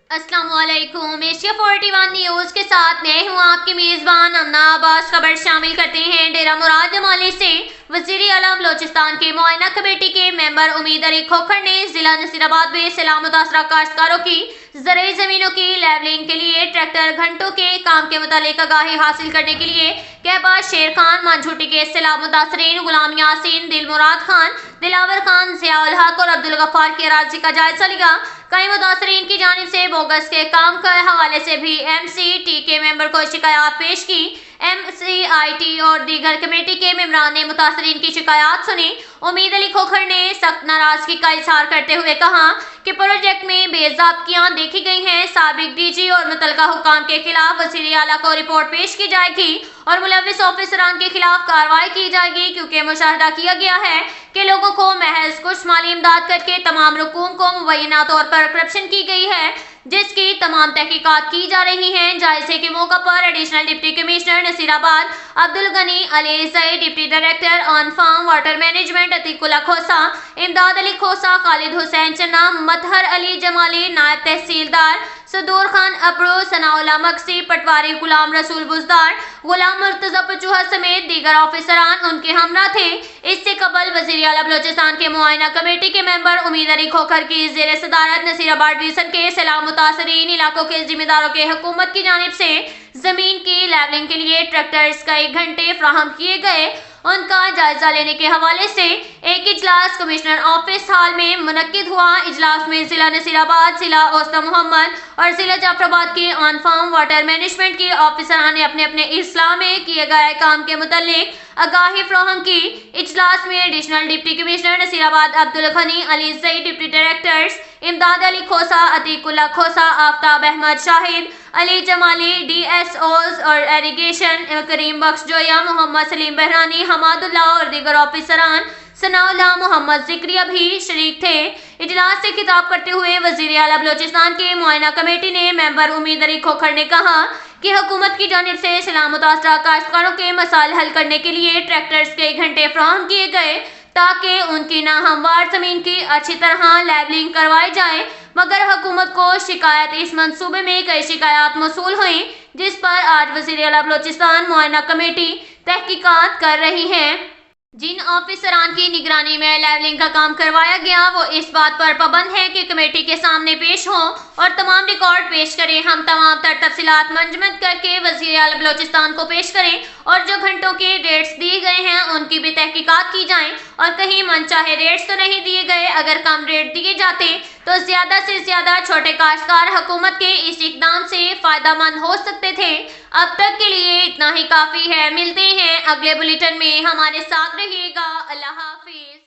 अस्सलाम वालेकुम। Asia 41 news के साथ मैं हूं आपकी मेजबान अन्ना अब्बास। खबर शामिल करते हैं डेरा मुराद जमाली से। वजीर आला बलोचिस्तान के मुआयना कमेटी के मेंबर उम्मीद अली खोखर ने जिला नसीराबाद में सैलाब मुतासरा काश्तकारों की ज़रई ज़मीनों की लेवलिंग के लिए ट्रैक्टर घंटों के काम के मुतालिक आगाही हासिल करने के लिए कहबाज शेर खान, मानझूटी के सैलाब मुतासरीन गुलाम यासीन, दिल मुराद खान, दिलावर खान, ज़ियाउल हक और अब्दुल गफ्फार की अराज़ी का जायजा लिया। कई मुतासरीन की जानिब से बोगस के काम के हवाले से भी MCT के मेंबर को शिकायत पेश की। MCIT और दीगर कमेटी के मेंबरान ने मुतासरीन की शिकायत सुनी। उम्मीद अली खोखर ने सख्त नाराजगी का इजहार करते हुए कहा कि प्रोजेक्ट में बेज़ाब्तियां देखी गई हैं। साबिक DG और मुतलका हुक्काम के खिलाफ वज़ीर आला को रिपोर्ट पेश की जाएगी और मुलव्विस ऑफिसरान के खिलाफ कार्रवाई की जाएगी, क्योंकि मुशाहिदा किया गया है कि लोगों को महज कुछ माली इमदाद करके तमाम रुकूम को मुबैना तौर पर करप्शन की गई है, जिसकी तमाम तहकीकात की जा रही हैं। जायजे के मौका पर additional deputy commissioner Nasirabad Abdul Ghani Ali Saeed, deputy director on farm water management Atiqullah Khosa, Imdad Ali खोसा, खालिद हुसैन चन्ना, मतहर अली जमाली, नायब तहसीलदार सदूर खान अबरू, सनाउल्ला मक्सी, पटवारी गुलाम रसूल बुजदार, गुलाम मुर्तजा पचूहा समेत दीगर ऑफिसरान उनके हमरा थे। इससे कबल वज़ीर आला बलोचिस्तान के मुआयना कमेटी के मेंबर उम्मीद अली खोखर की ज़ेर सदारत नसीराबाद डिवीजन के सैलाब मुतासरीन इलाकों के जिम्मेदारों के हुकूमत की जानिब से जमीन की लेवलिंग के लिए ट्रैक्टर्स कई घंटे फ्राहम किए गए। उनका जायजा लेने के हवाले से एक इजलास कमिश्नर ऑफिस हाल में मुनक्किद हुआ। इजलास में जिला नसीराबाद, जिला ओस्ता मोहम्मद और जिला जाफराबाद के ऑन फार्म वाटर मैनेजमेंट के ऑफिसरान ने अपने अपने इस्लाह में किए गए काम के मुतालिक आगाही फ्राहम की। इजलास में additional deputy commissioner Nasirabad Abdul Ghani Ali Saeed, deputy directors Imdad Ali Khosa, Atiqullah Khosa, Aftab Ahmed Shahid, Ali Jamali, DSOs और एरीगेशन करीम बख्श जोया, मोहम्मद सलीम बहरानी, हमादुल्ला और दीगर ऑफिसरान सनाउल्ला मोहम्मद जिक्रिया भी शरीक थे। इजलास से खिताब करते हुए वज़ीर आला बलोचिस्तान के मुआयना कमेटी ने मेंबर उम्मीद अली खोखर ने कहा कि हुकूमत की जानिब से सैलाब मुतासरा काश्तकारों के मसाइल हल करने के लिए ट्रैक्टर्स कई घंटे फ्राहम किए गए ताकि उनकी नाहमवार जमीन की अच्छी तरह लेवलिंग करवाई जाए, मगर हुकूमत को शिकायत इस मंसूबे में कई शिकायत मौसूल हुई, जिस पर आज वज़ीर आला बलोचिस्तान मुआयना कमेटी तहकीकात कर रही है। जिन ऑफिसरान की निगरानी में लेवलिंग का काम करवाया गया वो इस बात पर पाबंद है कि कमेटी के सामने पेश हों और तमाम रिकॉर्ड पेश करें। हम तमाम तफसीलात मंजमद करके वज़ीर आला बलोचिस्तान को पेश करें और जो घंटों के रेट्स दिए गए हैं उनकी भी तहकीकात की जाएं और कहीं मनचाहे रेट्स तो नहीं दिए गए। अगर कम रेट दिए जाते तो ज़्यादा से ज़्यादा छोटे काश्तकार हुकूमत के इस इक़दाम से फ़ायदेमंद हो सकते थे। अब तक के लिए इतना ही काफ़ी है। मिलते हैं अगले बुलेटिन में, हमारे साथ रहिएगा। अल्लाह हाफिज़।